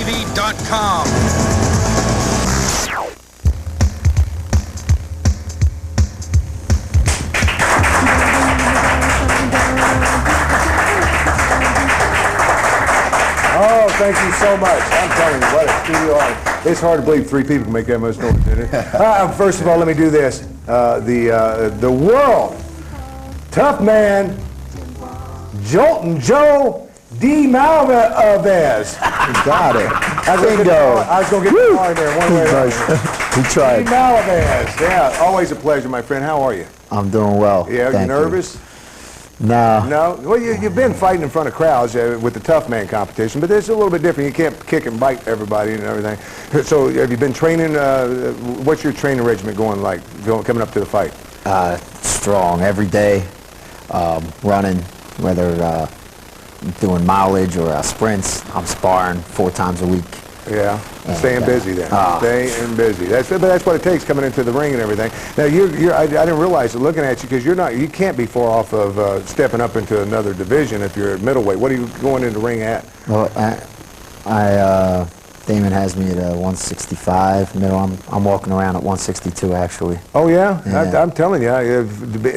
videography.com. Oh, thank you so much. I'm telling you, what a studio audience. It's hard to believe 3 people can make that much noise, isn't it? First of all, let me do this. The world tough man, Joltin' Joe D. Malvez. Got it. I was going to get the car in there one way or another. He tried. D. Malvez. Yeah, always a pleasure, my friend. How are you? I'm doing well. Yeah, Thank you nervous? No. No? Well, you've been fighting in front of crowds with the tough man competition, but it's a little bit different. You can't kick and bite everybody and everything. So have you been training? What's your training regimen going like, coming up to the fight? Strong every day, running, whether doing mileage or sprints. I'm sparring 4 times a week. Yeah, staying busy then. Staying busy. But that's what it takes coming into the ring and everything. Now I didn't realize it looking at you because you can't be far off of stepping up into another division if you're at middleweight. What are you going into the ring at? Well, Damon has me at 165 middle. I'm walking around at 162 actually. Oh yeah? I'm telling you,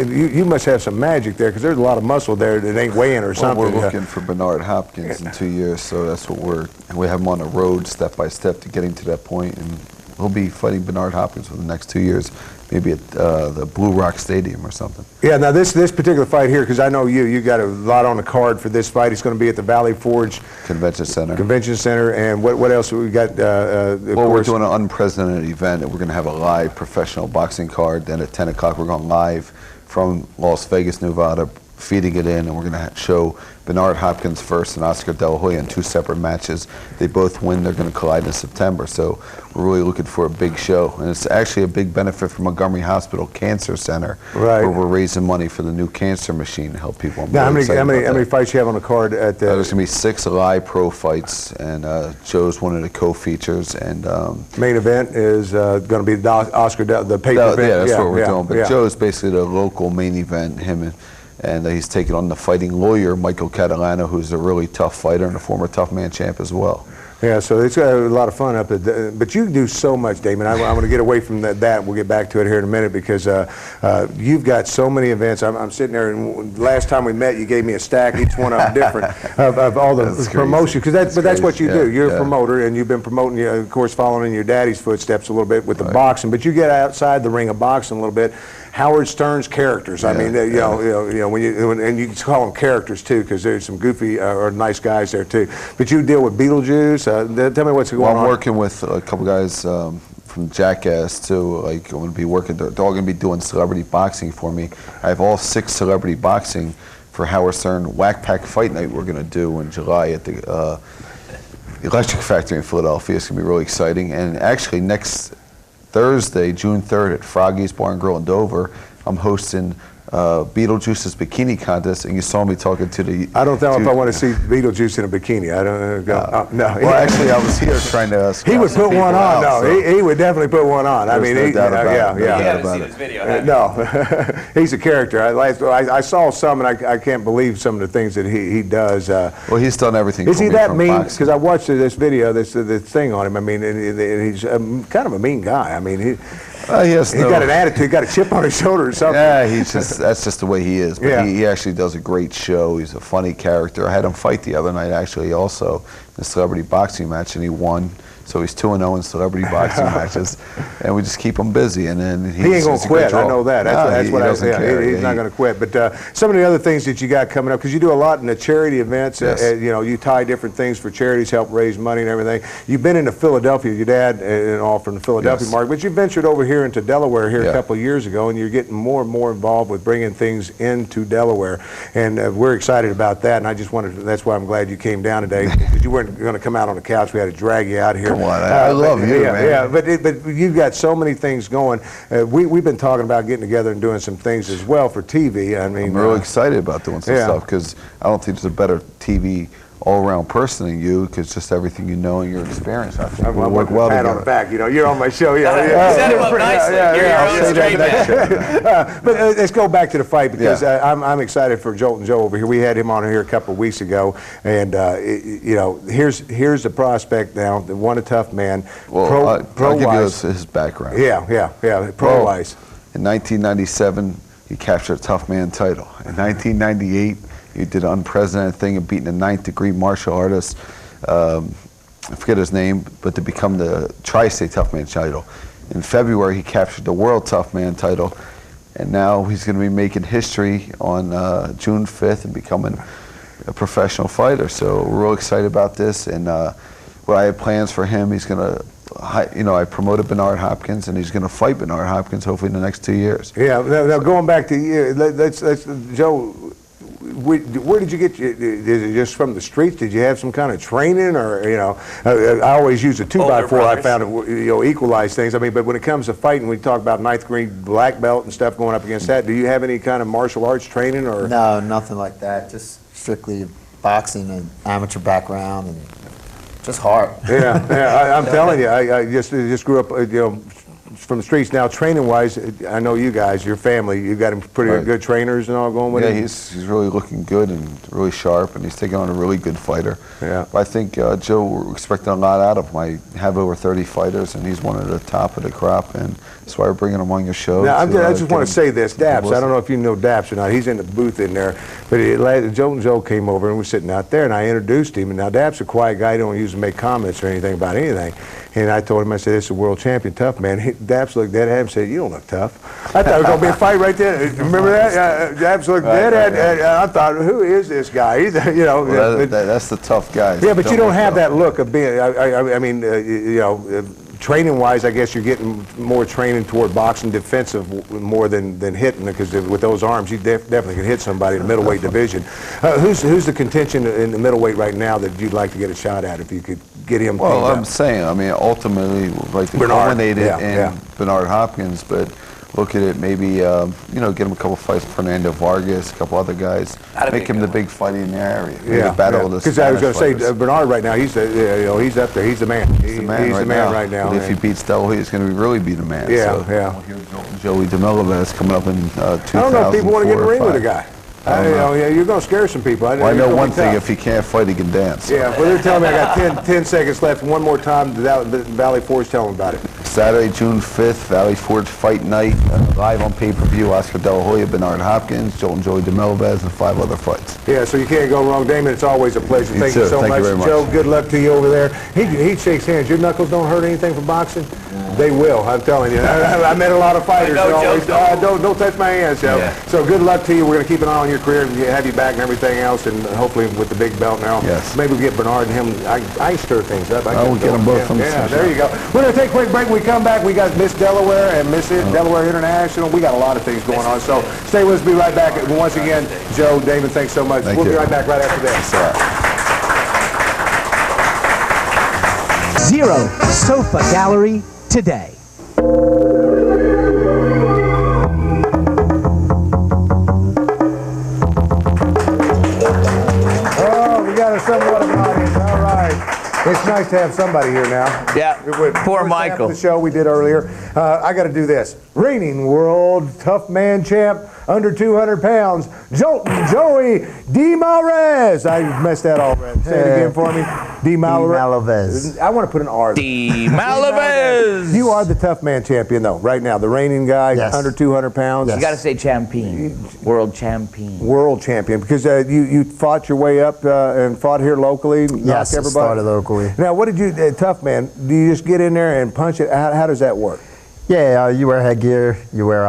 you must have some magic there because there's a lot of muscle there that ain't weighing or something. Well, we're looking for Bernard Hopkins in 2 years, so that's what we have him on the road step by step to getting to that point, and we'll be fighting Bernard Hopkins for the next 2 years, maybe at the Blue Rock Stadium or something. Yeah, now this particular fight here, because I know you got a lot on the card for this fight. It's going to be at the Valley Forge Convention Center. And what else have we got? Well, we're doing an unprecedented event, and we're going to have a live professional boxing card. Then at 10 o'clock, we're going live from Las Vegas, Nevada, feeding it in, and we're going to show Bernard Hopkins first and Oscar De La Hoya in 2 separate matches. They both win. They're going to collide in September. So we're really looking for a big show, and it's actually a big benefit for Montgomery Hospital Cancer Center, right, where we're raising money for the new cancer machine to help people. Now, how many fights you have on the card at the? There's going to be 6 live pro fights, and Joe's one of the co-features. And main event is going to be the Oscar the paper event. Yeah, that's what we're doing. But Joe's basically the local main event. And he's taking on the fighting lawyer, Michael Catalano, who's a really tough fighter and a former tough man champ as well. Yeah, so it's got a lot of fun up at but you do so much, Damon. I want to get away from that. We'll get back to it here in a minute because you've got so many events. I'm sitting there, and last time we met, you gave me a stack, each one of them different, of all the promotion. Because that's what you do. You're a promoter, and you've been promoting, of course, following in your daddy's footsteps a little bit with the boxing. But you get outside the ring of boxing a little bit. Howard Stern's characters. I mean, you know, and you call them characters too, because there's some goofy or nice guys there too. But you deal with Beetlejuice. Tell me what's going on. Well, I'm working with a couple guys from Jackass too. Like I'm going to be working. They're all going to be doing celebrity boxing for me. I have all 6 celebrity boxing for Howard Stern Whack Pack Fight Night. We're going to do in July at the Electric Factory in Philadelphia. It's going to be really exciting. And actually next Thursday, June 3rd at Froggy's Bar and Grill in Dover, I'm hosting Beetlejuice's bikini contest, and you saw me talking to the... I don't know if I want to see Beetlejuice in a bikini. I don't know. No. Well, actually, I was here trying to... He would put one on. No, so he would definitely put one on. I mean, no doubt about it. You haven't seen his video, no. He's a character. I saw some, and I can't believe some of the things that he does. Well, he's done everything. Is he that mean? Because I watched this video, this thing on him. I mean, and he's kind of a mean guy. I mean, he's got an attitude, got a chip on his shoulder or something. Yeah, that's just the way he is. But he actually does a great show. He's a funny character. I had him fight the other night, actually, also, in a celebrity boxing match, and he won. So he's 2-0 in celebrity boxing matches, and we just keep him busy. And then he ain't gonna quit. I know that. That's what he's not gonna quit. But some of the other things that you got coming up, because you do a lot in the charity events. Yes. You know, you tie different things for charities, help raise money and everything. You've been into Philadelphia. Your dad and all from the Philadelphia market, but you ventured over here into Delaware here a couple of years ago, and you're getting more and more involved with bringing things into Delaware, and we're excited about that. And I just wanted. That's why I'm glad you came down today, because you weren't going to come out on the couch. We had to drag you out here. I love you, man. Yeah, but you've got so many things going. We've been talking about getting together and doing some things as well for TV. I mean, I'm really excited about doing some stuff, because I don't think there's a better TV all-around person than you, because just everything you know and your experience, I think I'm we'll work well pat together. on the back, you know, you're on my show, You set him up nicely. You're your I'll own say straight that man. But let's go back to the fight, because Yeah. I'm excited for Jolt and Joe over here. We had him on here a couple of weeks ago, and you know, here's the prospect now, the one a tough man. Well, I'll give you Pro-wise. his background. Yeah, pro-wise. In 1997, he captured a tough man title. In 1998, he did an unprecedented thing of beating a 9th-degree martial artist. I forget his name, but to become the Tri-State Tough Man title. In February, he captured the World Tough Man title, and now he's going to be making history on June 5th and becoming a professional fighter. So we're real excited about this, and what I have plans for him, he's going to, you know, I promoted Bernard Hopkins, and he's going to fight Bernard Hopkins hopefully in the next 2 years. Yeah, now going back to you, let's Joe, where did you get, is it just from the streets? Did you have some kind of training, or, you know, I always use a 2x4, I found it, you know, equalize things. I mean, but when it comes to fighting, we talk about 9th degree black belt and stuff going up against that. Do you have any kind of martial arts training, or? No, nothing like that. Just strictly boxing and amateur background, and just hard. Yeah, I'm telling you, I just grew up, you know, from the streets. Now, training-wise, I know you guys, your family, you got him pretty good trainers and all going with Yeah, him? he's really looking good and really sharp, and he's taking on a really good fighter. Yeah. But I think Joe, we're expecting a lot out of him. I have over 30 fighters, and he's one of the top of the crop, and that's why we're bringing him on your show. Now, I just get want him to say this, Daps, I publicity. don't know if you know Daps or not, he's in the booth in there, but Joe and Joe came over and we're sitting out there, and I introduced him, and now Daps a quiet guy, he don't usually make comments or anything about anything, and I told him, I said, this is a world champion tough man. Daps looked dead at him and said, you don't look tough. I thought it was going to be a fight right there. Remember that? Daps looked dead at him, I thought, who is this guy? He's, you know. Well, that's the tough guy. Yeah, but you don't have that look of being, I mean, you know, training-wise, I guess you're getting more training toward boxing defensive more than hitting, because with those arms, you definitely can hit somebody in the middleweight division. Who's the contention in the middleweight right now that you'd like to get a shot at if you could get him? Well, I'm saying, I mean, ultimately, we'd like to culminate it in Bernard Hopkins, but look at it, maybe, you know, get him a couple fights with Fernando Vargas, a couple other guys, make him the big fight in their area. Yeah, because I was going to say, Bernard right now, he's you know, he's up there, he's the man. He's the man right now. But if he beats De La Hoya, he's going to really be the man. Yeah, so, yeah. Joey DeMillives coming up in 2004. I don't know if people want to get in the ring with a guy. I don't know. Yeah, you're going to scare some people. Well, I know one thing, if he can't fight, he can dance. So. Yeah, well, they're telling me I got 10 seconds left. One more time, Valley Forge, tell them about it. Saturday, June 5th, Valley Forge Fight Night, live on pay-per-view, Oscar De La Hoya, Bernard Hopkins, Joel and Joey DeMillives, and 5 other fights. Yeah, so you can't go wrong. Damon, it's always a pleasure. You Thank too. you so Thank much. you very much. Joe, good luck to you over there. He shakes hands. Your knuckles don't hurt anything from boxing? They will, I'm telling you. I met a lot of fighters that always, don't touch my hands, Joe. Yeah. So good luck to you. We're going to keep an eye on your career and have you back and everything else, and hopefully with the big belt now. Yes. Maybe we'll get Bernard and him. I stir things up. We'll get them both from the Yeah, same there shop. you go. We're going to take a quick break. When we come back, we got Miss Delaware and Miss Delaware International. We got a lot of things going on. So stay with us. Be right back. Once again, Joe, Damon, thanks so much. We'll be right back right after this. Zero Sofa Gallery today. Oh, we got a somewhat of an audience. All right. It's nice to have somebody here now. Yeah, poor Michael. The show we did earlier. I got to do this. Reigning world tough man champ, under 200 pounds, Jolton Joey DeMalrez. I messed that already. Say it again for me. DeMalrez. I want to put an R. DeMalrez. You are the tough man champion, though, right now. The reigning guy, Yes. under 200 pounds. You got to say champion, world champion. World champion, because you fought your way up and fought here locally. Yes, knocked I started locally. Now, what did you, tough man? Do you just get in there and punch it? How does that work? Yeah, you wear headgear, you wear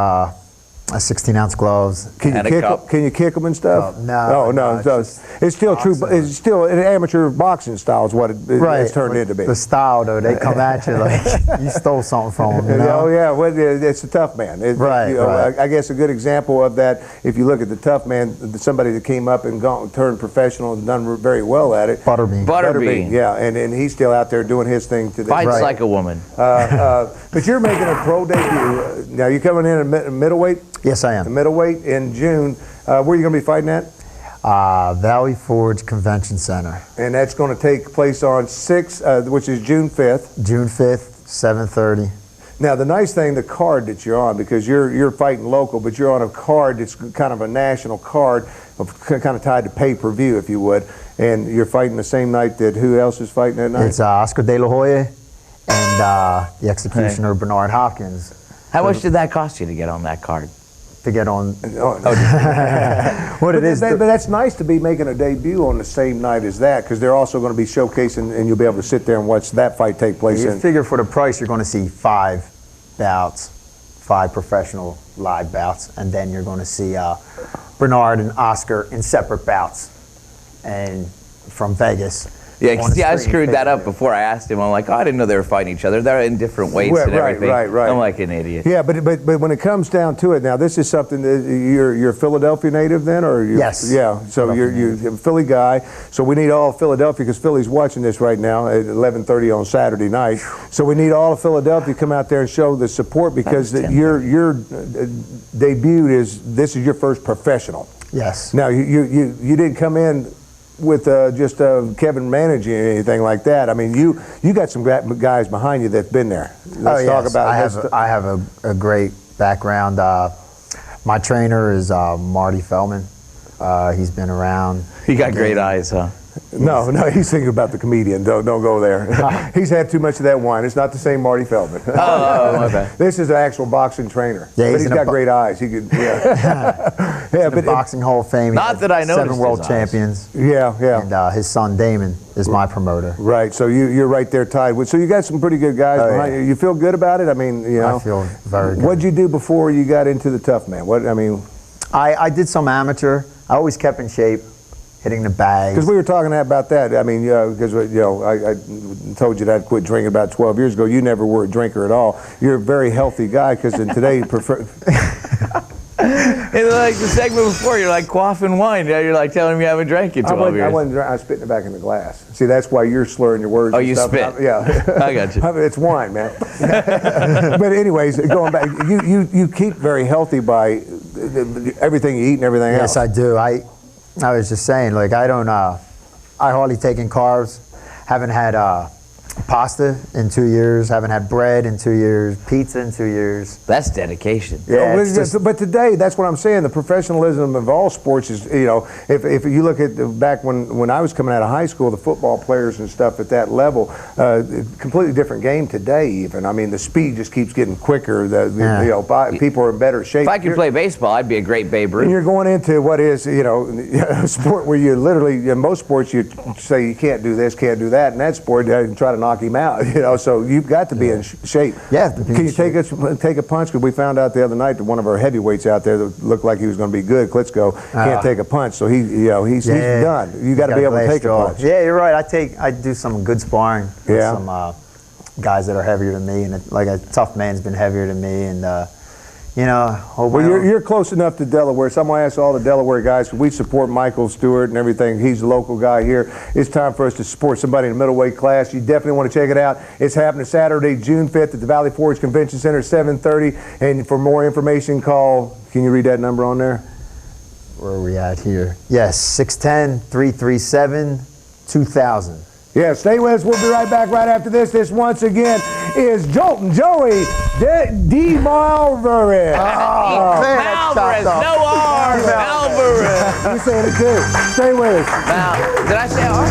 16-ounce gloves. Can And a you kick cup. them? Can you kick them and stuff? No, no. no, It's still true. boxing. It's still an amateur boxing style is what it's turned into be. The style, though, they come at you like you stole something from them, you know? Oh yeah, well, it's a tough man. Right, right. I guess a good example of that, if you look at the tough man, somebody that came up and turned professional and done very well at it. Butterbean. Butterbean. Yeah, and he's still out there doing his thing today. Fights like a woman. But you're making a pro debut. Now you're coming in at middleweight. Yes, I A am. middleweight in June. Where are you going to be fighting at? Valley Forge Convention Center. And that's going to take place on which is June 5th. June 5th, 7:30. Now, the nice thing, the card that you're on, because you're fighting local, but you're on a card that's kind of a national card, kind of tied to pay-per-view, if you would, and you're fighting the same night that who else is fighting that night? It's Oscar De La Hoya and the executioner Bernard Hopkins. How much did that cost you to get on that card? To get on. What it is, but that's nice to be making a debut on the same night as that, because they're also going to be showcasing, and you'll be able to sit there and watch that fight take place. You figure for the price, you're going to see 5 bouts, 5 professional live bouts, and then you're going to see Bernard and Oscar in separate bouts, and from Vegas. Yeah, because I screwed that up before I asked him. I'm like, oh, I didn't know they were fighting each other. They're in different weights and everything. Right. I'm like an idiot. Yeah, but when it comes down to it, now this is something that you're a Philadelphia native then, or yes? Yeah, so you're a Philly guy. So we need all of Philadelphia, because Philly's watching this right now at 11:30 on Saturday night. So we need all of Philadelphia to come out there and show the support, because your debut this is your first professional. Yes. Now you didn't come in with just Kevin managing or anything like that. I mean, you got some guys behind you that've been there. Let's talk about it. I have a great background. My trainer is Marty Feldman. He's been around. He got great eyes, huh? No, he's thinking about the comedian. Don't go there. He's had too much of that wine. It's not the same Marty Feldman. Oh, my bad. This is an actual boxing trainer. Yeah, but he's got great eyes. He could, yeah. But Boxing Hall of Fame. Not that I noticed 7 world his champions. Yeah. And his son Damon is my promoter. Right. So you're right there tied with. So you got some pretty good guys behind you. You feel good about it? I mean, I feel very good. What'd you do before you got into the tough man? I did some amateur. I always kept in shape, hitting the bags. Because we were talking about that. I mean, because I told you that I quit drinking about 12 years ago. You never were a drinker at all. You're a very healthy guy, because in today you prefer. And like the segment before, you're like quaffing wine. Now you're like telling me you haven't drank in 12 years. I wasn't drinking. I was spitting it back in the glass. See, that's why you're slurring your words. Oh, and you stuff. spit. Yeah. I got you. It's wine, man. But anyways, going back, you keep very healthy by everything you eat and everything else. Yes, I do. I was just saying, like, I hardly take in carbs. Haven't had pasta in 2 years. Haven't had bread in 2 years. Pizza in 2 years. That's dedication. Yeah, but today, that's what I'm saying. The professionalism of all sports is, if you look at back when I was coming out of high school, the football players and stuff at that level, completely different game today. Even I mean, the speed just keeps getting quicker. People are in better shape. If I could play baseball, I'd be a great Babe Ruth. And you're going into what is a sport where you literally, in most sports, you say you can't do this, can't do that. In that sport, you try to knock him out. So you've got to be in shape. Yeah. Can you take a punch? Because we found out the other night that one of our heavyweights out there that looked like he was going to be good, Klitschko, can't take a punch. So he's done. You got to be able to take a punch. Yeah, you're right. I do some good sparring with some guys that are heavier than me, and like a tough man's been heavier than me, and Well, you're close enough to Delaware, so I'm going to ask all the Delaware guys, because we support Michael Stewart and everything. He's a local guy here. It's time for us to support somebody in the middleweight class. You definitely want to check it out. It's happening Saturday, June 5th at the Valley Forge Convention Center, 7:30. And for more information, call, can you read that number on there? Where are we at here? Yes, 610-337-2000. Yeah, stay with us. We'll be right back right after this. This, once again, is Joltin' Joey D. Malvarez. Malvarez, no R, Malvarez. You're saying it too. Stay with us. Now, did I say R?